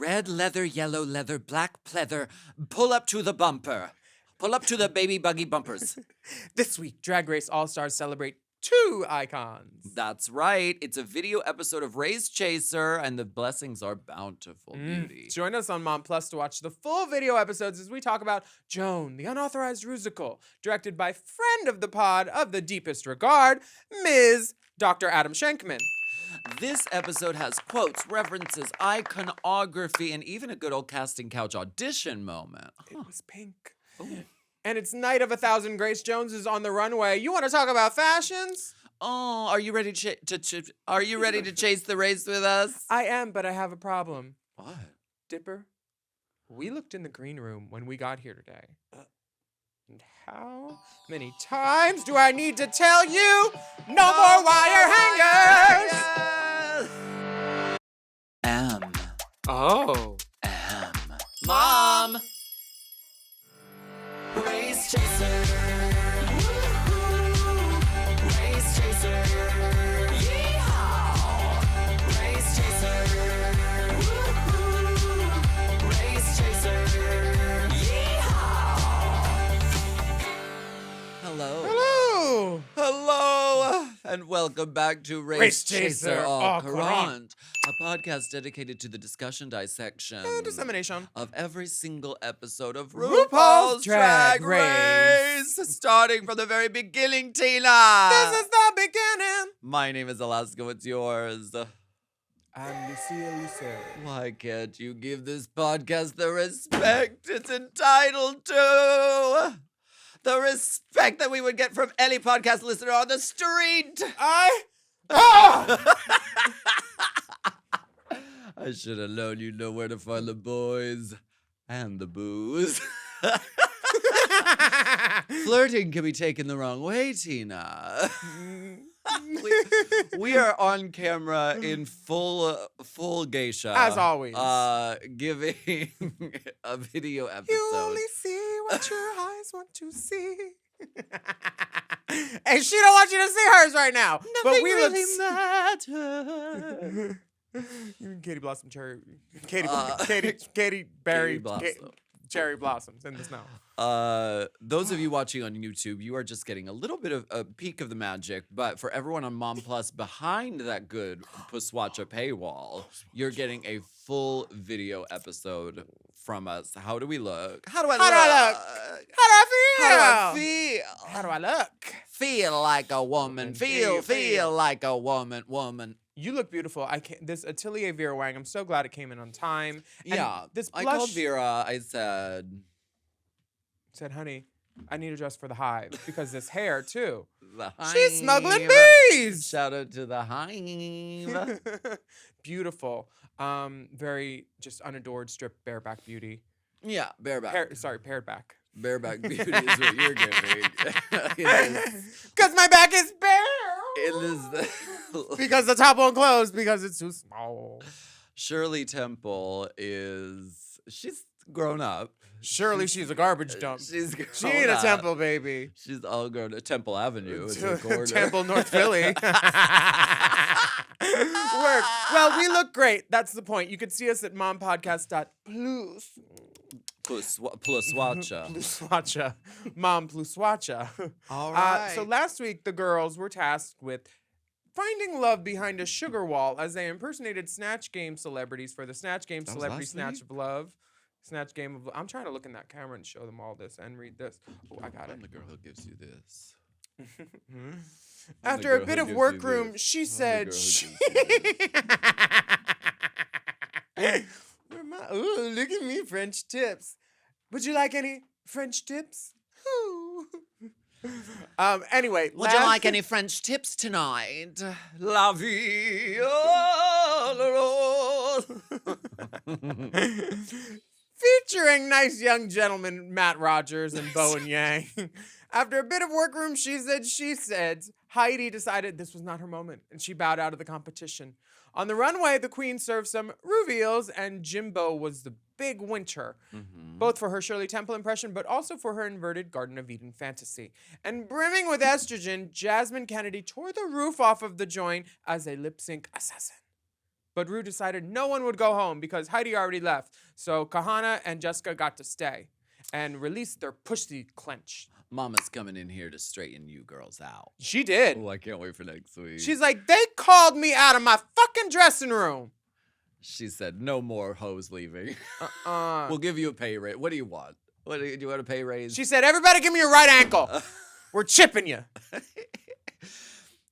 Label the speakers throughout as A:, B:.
A: Red leather, yellow leather, black pleather. Pull up to the bumper. Pull up to the baby buggy bumpers.
B: This week, Drag Race All-Stars celebrate 2 icons.
A: That's right. It's a video episode of Race Chaser, and the blessings are bountiful, beauty.
B: Join us on Mom Plus to watch the full video episodes as we talk about JOAN, the Unauthorized Rusical, directed by friend of the pod of the deepest regard, Ms. Dr. Adam Schenkman.
A: This episode has quotes, references, iconography, and even a good old casting couch audition moment.
B: It was pink.
A: Ooh.
B: And it's Night of 1,000 Grace Joneses on the runway. You want to talk about fashions?
A: Oh, are you ready to chase the race with us?
B: I am, but I have a problem.
A: What?
B: Dipper, we looked in the green room when we got here today. And how many times do I need to tell you? No more wire hangers! Oh.
A: Mom!
C: Race Chaser. Woo-hoo. Race Chaser. Yeehaw. Race Chaser. Woo-hoo. Race Chaser. Yeehaw.
A: Hello. Hello, and welcome back to Race Chaser au Courant, a podcast dedicated to the discussion, dissection,
B: And dissemination
A: of every single episode of
B: RuPaul's
A: RuPaul's
B: Drag
A: Drag Race, starting from the very beginning, Tina.
B: This is the beginning.
A: My name is Alaska. What's yours?
B: I'm Lucia.
A: Why can't you give this podcast the respect it's entitled to? The respect that we would get from any podcast listener on the street. I should have known you know where to find the boys and the booze. Flirting can be taken the wrong way, Tina. we are on camera in full geisha.
B: As always.
A: Giving a video episode.
B: You only see what your eyes want to see. And she don't want you to see hers right now.
A: Nothing
B: but we
A: really
B: matters. Katie Blossom Cherry. Katie Berry.
A: Blossom.
B: Cherry Blossoms in the snow.
A: Those of you watching on YouTube, you are just getting a little bit of a peek of the magic. But for everyone on Mom Plus behind that good Puswacha paywall, you're getting a full video episode from us. How do we look? How do I look?
B: How do I look?
A: Feel like a woman. Feel like a woman.
B: You look beautiful. This Atelier Vera Wang, I'm so glad it came in on time. And
A: Yeah.
B: this
A: I
B: blush
A: called Vera. I said,
B: honey, I need a dress for the hive because this hair too.
A: the
B: She's smuggling
A: hive.
B: bees.
A: Shout out to the hive.
B: Beautiful. Very just unadored strip bareback beauty.
A: Yeah, bareback.
B: Pared back.
A: Bareback beauty is what you're giving.
B: Because my back is bare. Because the top won't close because it's too small.
A: Shirley Temple she's grown up.
B: Surely she's a garbage dump.
A: She
B: ain't a Temple baby.
A: She's all grown up. Temple Avenue is her corner.
B: Temple, North Philly. Work. Well, we look great. That's the point. You can see us at mompodcasts.plus.
A: Plus watcha.
B: Pluswacha. Mom Pluswacha.
A: All right.
B: So last week, the girls were tasked with finding love behind a sugar wall as they impersonated Snatch Game celebrities for the Snatch Game
A: That was
B: Celebrity
A: last
B: Snatch
A: week?
B: of Love. Snatch Game of Love. I'm trying to look in that camera and show them all this and read this. Oh, I got it.
A: I'm the girl who gives you this.
B: After a bit of workroom, she said, Ooh, look at me, French tips. Would you like any French tips? Anyway.
A: Would you like any French tips tonight? La vie. Oh,
B: Featuring nice young gentlemen Matt Rogers and Bowen Yang. After a bit of workroom, she said, Heidi decided this was not her moment, and she bowed out of the competition. On the runway, the queen served some reveals, and Jimbo was the big winner, both for her Shirley Temple impression, but also for her inverted Garden of Eden fantasy. And brimming with estrogen, Jasmine Kennedy tore the roof off of the joint as a lip-sync assassin. But Rue decided no one would go home because Heidi already left. So Kahana and Jessica got to stay and release their pussy clench.
A: Mama's coming in here to straighten you girls out.
B: She did.
A: Oh, I can't wait for next week.
B: She's like, they called me out of my fucking dressing room.
A: She said, no more hoes leaving. We'll give you a pay raise. What do you want? Do you want a pay raise?
B: She said, everybody give me your right ankle. We're chipping you.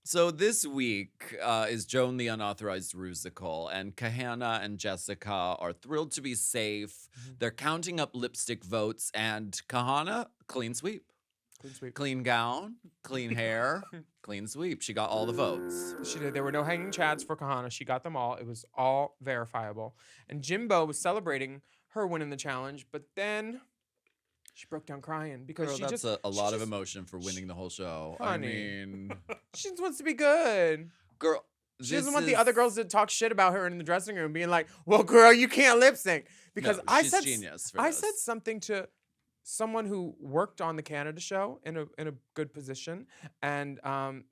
A: So this week is JOAN the Unauthorized Rusical, and Kahana and Jessica are thrilled to be safe. They're counting up lipstick votes, and Kahana, clean sweep.
B: Clean sweep.
A: Clean gown, clean hair, clean sweep. She got all the votes.
B: She did. There were no hanging chads for Kahana. She got them all. It was all verifiable. And Jimbo was celebrating her winning the challenge, but then she broke down crying because
A: Girl,
B: she
A: that's
B: just
A: a lot of emotion for winning the whole show.
B: Honey.
A: I mean,
B: she just wants to be good.
A: girl,
B: She doesn't want the other girls to talk shit about her in the dressing room, being like, "Well, girl, you can't lip sync." Because
A: No,
B: I
A: she's
B: said,
A: genius for
B: I
A: this.
B: said something to someone who worked on the Canada show in a good position, and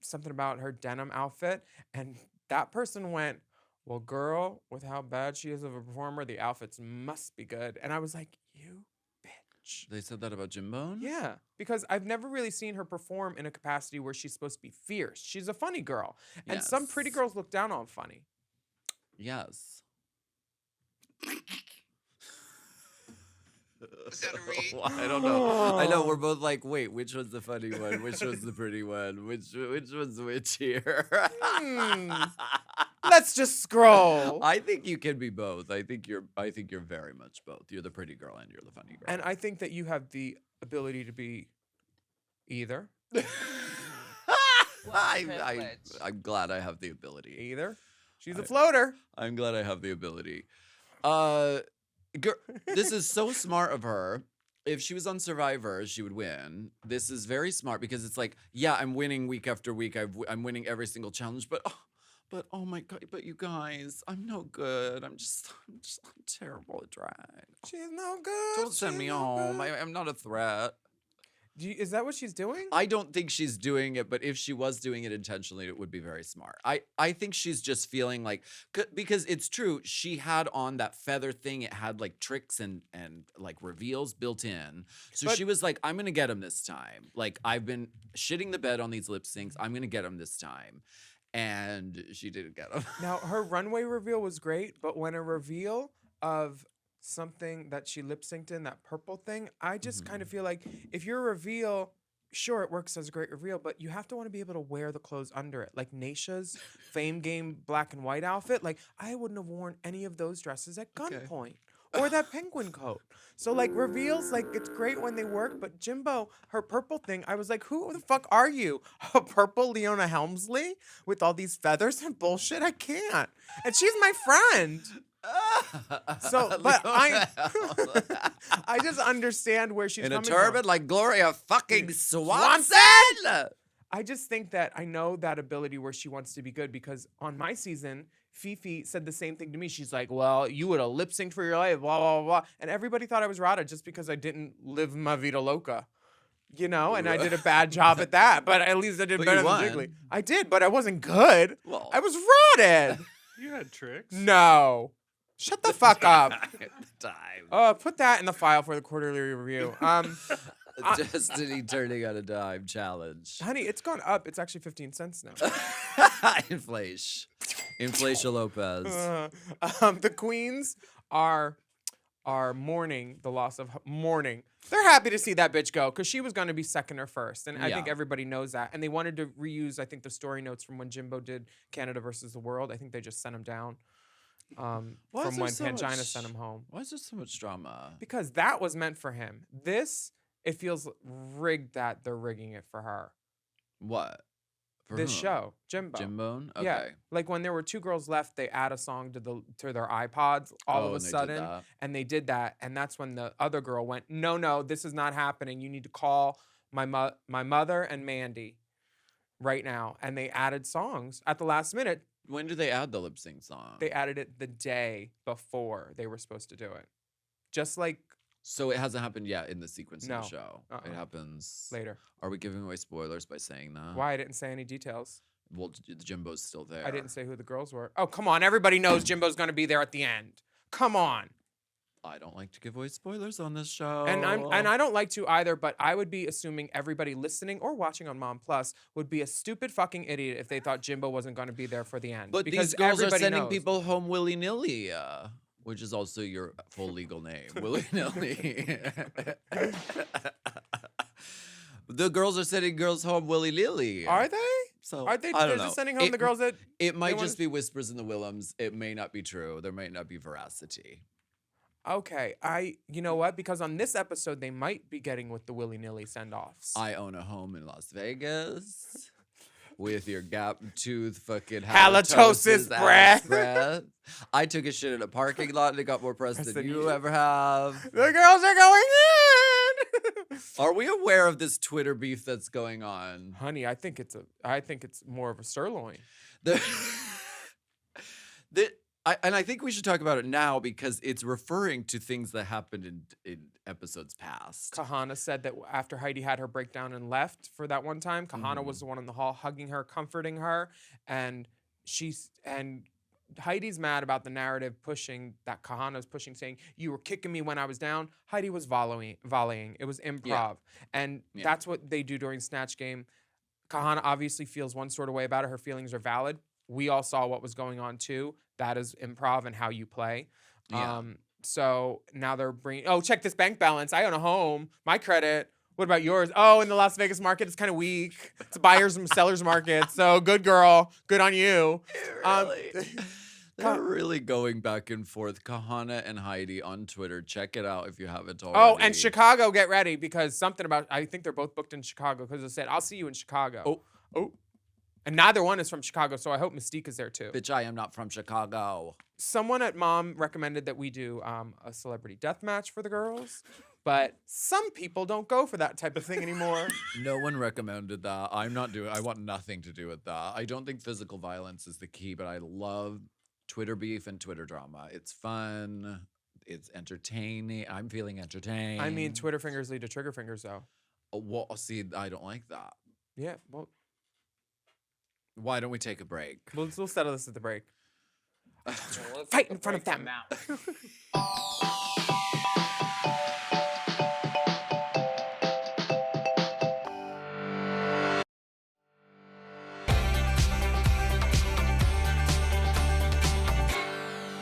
B: something about her denim outfit, and that person went, "Well, girl, with how bad she is of a performer, the outfits must be good." And I was like, "You bitch."
A: They said that about Jimbo?
B: Yeah, because I've never really seen her perform in a capacity where she's supposed to be fierce. She's a funny girl. And some pretty
A: Yes.
B: girls look down on funny.
A: Yes.
C: Was that a read?
A: I don't know. I know we're both like, wait, which one's the funny one? Which one's the pretty one? Which one's which here?
B: Let's just scroll.
A: I think you can be both. I think you're very much both. You're the pretty girl and you're the funny girl.
B: And I think that you have the ability to be either.
A: I'm glad I have the ability.
B: Either. She's a floater.
A: I'm glad I have the ability. Girl, this is so smart of her. If she was on Survivor, she would win. This is very smart because it's like, yeah, I'm winning week after week. I'm winning every single challenge, but oh my god, but you guys, I'm no good. I'm terrible at drag.
B: She's no good.
A: Don't send me home. I'm not a threat.
B: Is that what she's doing?
A: I don't think she's doing it, but if she was doing it intentionally, it would be very smart. I think she's just feeling like, because it's true, she had on that feather thing. It had like tricks and like reveals built in. So
B: But-
A: she was like, I'm going to get him this time. Like, I've been shitting the bed on these lip syncs. I'm going to get him this time. And she didn't get him.
B: Now, her runway reveal was great, but when a reveal of something that she lip synced in, that purple thing, I just kind of feel like if your reveal, sure, it works as a great reveal, but you have to want to be able to wear the clothes under it. Like Naysha's Fame Game black and white outfit. Like, I wouldn't have worn any of those dresses at gunpoint. Or that penguin coat. So, like, reveals, like, it's great when they work, but Jimbo, her purple thing, I was like, who the fuck are you? A purple Leona Helmsley with all these feathers and bullshit? I can't. And she's my friend. So, but I just understand where she's
A: In a
B: coming
A: turban
B: from.
A: like Gloria fucking Swanson.
B: I just think that I know that ability where she wants to be good because on my season, Fifi said the same thing to me. She's like, well, you would have lip synced for your life, blah, blah, blah. And everybody thought I was Rada just because I didn't live my vida loca. You know, and I did a bad job at that, but at least I did
A: But
B: better
A: you
B: than
A: won.
B: Jiggly. I did, but I wasn't good.
A: Well,
B: I was rotted.
D: You had tricks.
B: No. Shut the fuck up.
A: time.
B: Put that in the file for the quarterly review.
A: Destiny turning on a dime challenge.
B: Honey, it's gone up. It's actually 15 cents now.
A: Inflation Lopez.
B: The queens are mourning the loss of mourning. They're happy to see that bitch go because she was going to be second or first, and I think
A: Yeah.
B: everybody knows that. And they wanted to reuse, I think, the story notes from when Jimbo did Canada versus the World. I think they just sent him down
A: Why
B: from
A: is there
B: when
A: so
B: Pangina
A: much-
B: sent him home
A: Why is there so much drama?
B: because that was meant for him. This, it feels rigged that they're rigging it for her.
A: What? For
B: This
A: whom?
B: show, Jimbo.
A: Jimbone? Okay.
B: Yeah, like when there were two girls left, they add a song to their iPods all of a
A: and they did
B: sudden,
A: that.
B: and they did that, and that's when the other girl went, "No, this is not happening. You need to call my mother and Mandy right now." And they added songs at the last minute.
A: When did they add the lip sync song?
B: They added it the day before they were supposed to do it, just like
A: So it hasn't happened yet in the sequence
B: No.
A: of the show. It
B: Uh-uh.
A: happens
B: later.
A: Are we giving away spoilers by saying that?
B: Why I didn't say any details?
A: Well, Jimbo's still there.
B: I didn't say who the girls were. Oh, come on. Everybody knows Jimbo's going to be there at the end. Come on.
A: I don't like to give away spoilers on this show.
B: And I don't like to either, but I would be assuming everybody listening or watching on Mom Plus would be a stupid fucking idiot if they thought Jimbo wasn't going to be there for the end.
A: But
B: because
A: these girls are
B: everybody
A: sending
B: knows.
A: people home willy-nilly, which is also your full legal name, willy-nilly. The girls are sending girls home willy-nilly.
B: Are they?
A: So
B: Are they?
A: I don't
B: They're
A: know.
B: just sending home the girls that.
A: It might
B: wanna-
A: just be whispers in the Willems. It may not be true. There might not be veracity.
B: Okay, you know what? Because on this episode, they might be getting with the willy-nilly send-offs.
A: I own a home in Las Vegas with your gap tooth fucking
B: Halitosis
A: ass
B: breath.
A: I took a shit in a parking lot and it got more press than
B: than
A: you
B: you.
A: ever have.
B: The girls are going in.
A: Are we aware of this Twitter beef that's going on?
B: Honey, I think it's more of a sirloin.
A: The, I think we should talk about it now because it's referring to things that happened in episodes past.
B: Kahana said that after Heidi had her breakdown and left for that one time, Kahana
A: Mm-hmm.
B: was the one in the hall hugging her, comforting her, and Heidi's mad about the narrative pushing that Kahana's pushing, saying you were kicking me when I was down. Heidi was volleying. It was improv, and that's what they do during Snatch Game. Kahana obviously feels one sort of way about it. Her feelings are valid. We all saw what was going on too. That is improv and how you play.
A: Yeah.
B: So now they're bringing. Oh, check this bank balance. I own a home. My credit. What about yours? Oh, in the Las Vegas market, it's kind of weak. It's a buyer's and seller's market. So good girl. Good on you.
A: Really? They're really going back and forth. Kahana and Heidi on Twitter. Check it out if you haven't already.
B: Oh, and Chicago, get ready because something about. I think they're both booked in Chicago because it said, "I'll see you in Chicago." Oh. And neither one is from Chicago, so I hope Mystique is there too.
A: Bitch, I am not from Chicago.
B: Someone at Mom recommended that we do a celebrity death match for the girls, but some people don't go for that type of thing anymore.
A: No one recommended that. I'm not doing. I want nothing to do with that. I don't think physical violence is the key, but I love Twitter beef and Twitter drama. It's fun. It's entertaining. I'm feeling entertained.
B: I mean, Twitter fingers lead to trigger fingers, though.
A: Well, see, I don't like that.
B: Yeah, well,
A: Why don't we take a break?
B: we'll settle this at the break. Fight in front of them.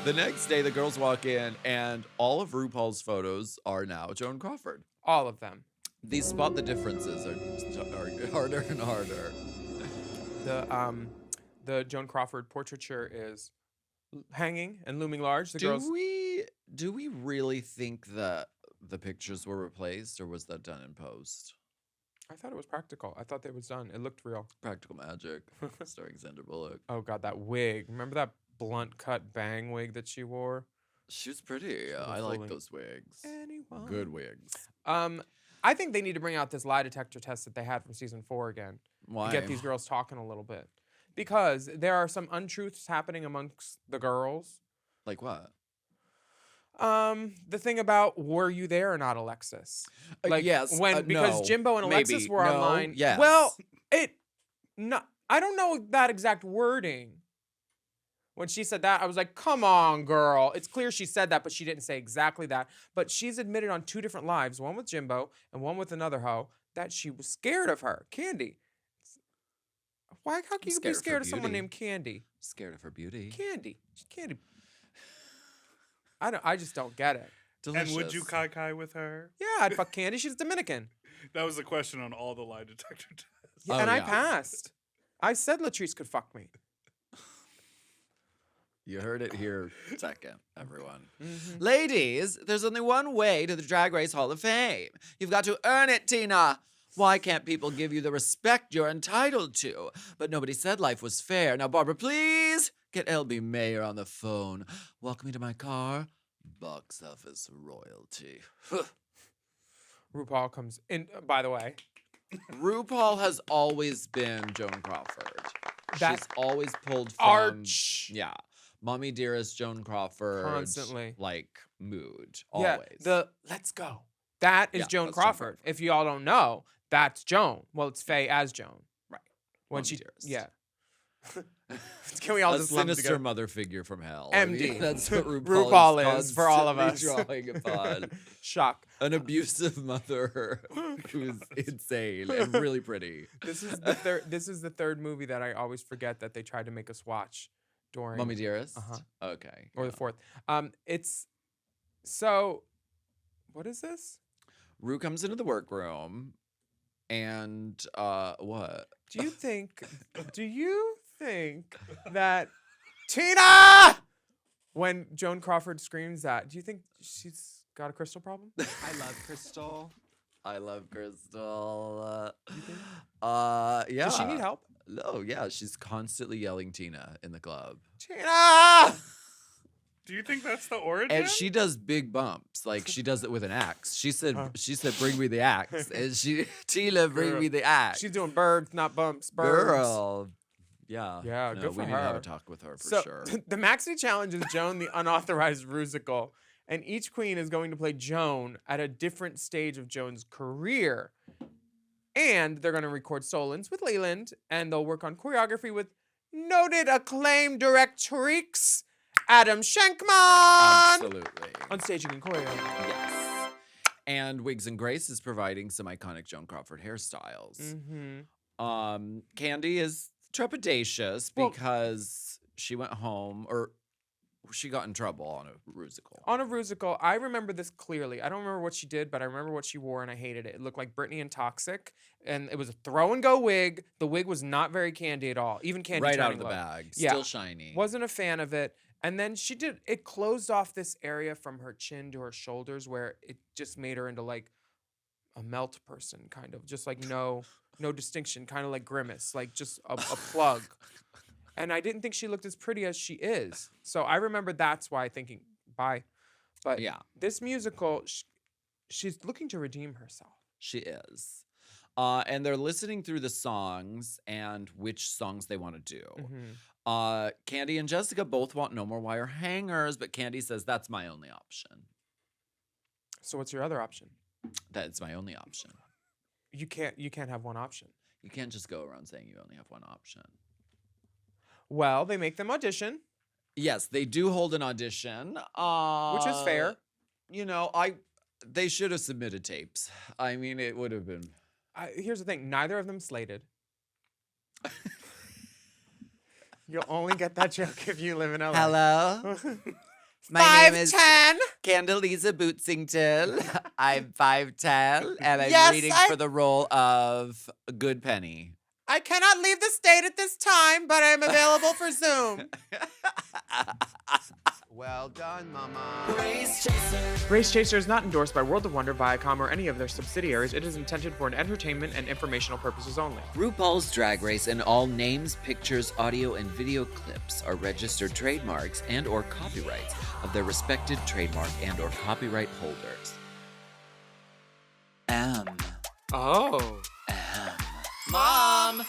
A: The next day, the girls walk in, and all of RuPaul's photos are now Joan Crawford.
B: All of them.
A: These spot the differences are harder and harder.
B: The Joan Crawford portraiture is hanging and looming large. The girls.
A: Do we really think that the pictures were replaced, or was that done in post?
B: I thought it was practical. I thought it was done. It looked real.
A: Practical Magic, starring Sandra Bullock.
B: Oh God, that wig! Remember that blunt cut bang wig that she wore?
A: She was pretty. I like those wigs.
B: Anyone?
A: Good wigs.
B: I think they need to bring out this lie detector test that they had from season 4 again.
A: Why?
B: To get these girls talking a little bit. Because there are some untruths happening amongst the girls.
A: Like what?
B: The thing about were you there or not, Alexis? Like
A: yes.
B: because
A: no,
B: Jimbo and Alexis
A: maybe,
B: were
A: no,
B: online.
A: Yes.
B: Well, I don't know that exact wording. When she said that, I was like, come on, girl. It's clear she said that, but she didn't say exactly that. But she's admitted on 2 different lives, one with Jimbo and one with another hoe, that she was scared of her, Candy. How can you be scared of someone named Candy?
A: Scared of her beauty.
B: Candy. Candy. I just don't get it.
A: Delicious.
D: And would you kai with her?
B: Yeah, I'd fuck Candy. She's Dominican.
D: That was the question on all the lie detector tests.
B: Yeah,
A: Oh,
B: and I
A: yeah.
B: passed. I said Latrice could fuck me.
A: You heard it here second, everyone.
B: Mm-hmm.
A: Ladies, there's only one way to the Drag Race Hall of Fame. You've got to earn it, Tina. Why can't people give you the respect you're entitled to? But nobody said life was fair. Now, Barbara, please get LB Mayer on the phone. Welcome me to my car. Box office royalty.
B: RuPaul comes in, by the way.
A: RuPaul has always been Joan Crawford.
B: That
A: She's always pulled from
B: arch.
A: Yeah. Mommy Dearest Joan Crawford.
B: Constantly.
A: Like mood.
B: Yeah,
A: Always.
B: let's go. That is
A: Yeah,
B: Joan
A: that's Joan
B: Crawford.
A: Crawford.
B: If y'all don't know, that's Joan. Well, it's Faye as Joan.
A: Right.
B: When
A: Mommy
B: she,
A: Dearest.
B: yeah. Can we all
A: A
B: just lump
A: sinister
B: together?
A: mother figure from hell.
B: MD.
A: That's what
B: RuPaul is for all of us.
A: constantly drawing upon.
B: Shock.
A: An abusive mother who's insane and really pretty.
B: This is the third. This is the third movie that I always forget that they tried to make us watch during.
A: Mommy Dearest?
B: Uh-huh.
A: Okay.
B: Or
A: yeah.
B: the fourth. It's so. What is this?
A: Rue comes into the workroom and what?
B: Do you think? Do you think that Tina, when Joan Crawford screams that, do you think she's got a crystal problem?
A: I love Crystal. I love Crystal.
B: You think?
A: Yeah.
B: Does she need help?
A: No, yeah, she's constantly yelling Tina in the club.
B: Tina.
D: Do you think that's the origin?
A: And she does big bumps. Like she does it with an axe. She said bring me the axe. And Tina, bring
B: Girl.
A: me the axe.
B: She's doing birds, not bumps. Birds.
A: Girl. Yeah.
B: Yeah,
A: No,
B: good for
A: we need to have
B: her.
A: a talk with her for
B: So
A: sure.
B: the maxi challenge is Joan the Unauthorized Rusical, and each queen is going to play Joan at a different stage of Joan's career. And they're going to record Solons with Leland, and they'll work on choreography with noted acclaimed directrix Adam Schenkman
A: Absolutely.
B: on staging and choreo.
A: Yes. And Wigs and Grace is providing some iconic Joan Crawford hairstyles.
B: Mm-hmm.
A: Candy is trepidatious
B: Well-
A: because she went home, or she got in trouble on a Rusical.
B: On a Rusical, I remember this clearly. I don't remember what she did, but I remember what she wore, and I hated it. It looked like Britney and Toxic, and it was a throw-and-go wig. The wig was not very Candy at all. Even Candy
A: Right out
B: turning
A: of the
B: look.
A: bag.
B: Yeah.
A: Still shiny.
B: Wasn't a fan of it. And then she did, it closed off this area from her chin to her shoulders where it just made her into like a melt person, kind of. Just like no distinction, kind of like Grimace, like just a plug. And I didn't think she looked as pretty as she is. So I remember that's why thinking, bye. But
A: Yeah.
B: this musical, she's looking to redeem herself.
A: She is. And they're listening through the songs and which songs they want to do.
B: Mm-hmm.
A: Candy and Jessica both want no more wire hangers, but Candy says that's my only option.
B: So what's your other option?
A: That's my only option.
B: You can't have one option.
A: You can't just go around saying you only have one option.
B: Well, they make them audition,
A: Yes, they do hold an audition.
B: which is fair.
A: You know, they should have submitted tapes. I mean, it would have been.
B: Here's the thing: neither of them slated. You'll only get that joke if you live in LA.
A: Hello, my name is
B: 5'10".
A: Candelisa Bootsington. I'm 5'10", and I'm
B: Yes,
A: reading for the role of Good Penny.
B: I cannot leave the state at this time, but I am available for Zoom.
E: Well done, Mama.
C: Race Chaser.
B: Race Chaser is not endorsed by World of Wonder, Viacom, or any of their subsidiaries. It is intended for an entertainment and informational purposes only.
A: RuPaul's Drag Race and all names, pictures, audio, and video clips are registered trademarks and/or copyrights of their respected trademark and/or copyright holders.
B: Oh.
A: Mom!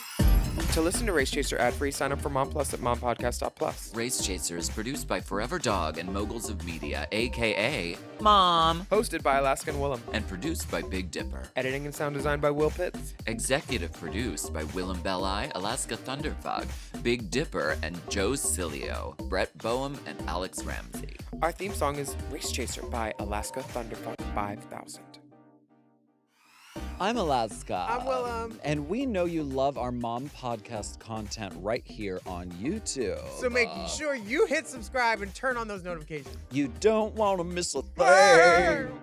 B: To listen to Race Chaser ad-free, sign up for Mom Plus at mompodcasts.plus.
A: Race Chaser is produced by Forever Dog and Moguls of Media, aka Mom,
B: Hosted by Alaska and Willem.
A: and produced by Big Dipper.
B: Editing and sound design by Will Pitts.
A: Executive produced by Willem Belli, Alaska Thunderfog, Big Dipper, and Joe Cilio, Brett Boehm, and Alex Ramsey.
B: Our theme song is Race Chaser by Alaska Thunderfog 5000.
A: I'm Alaska.
B: I'm Willem.
A: And we know you love our Mom Podcast content right here on YouTube.
B: So make sure you hit subscribe and turn on those notifications.
A: You don't want to miss a thing.
B: Burn!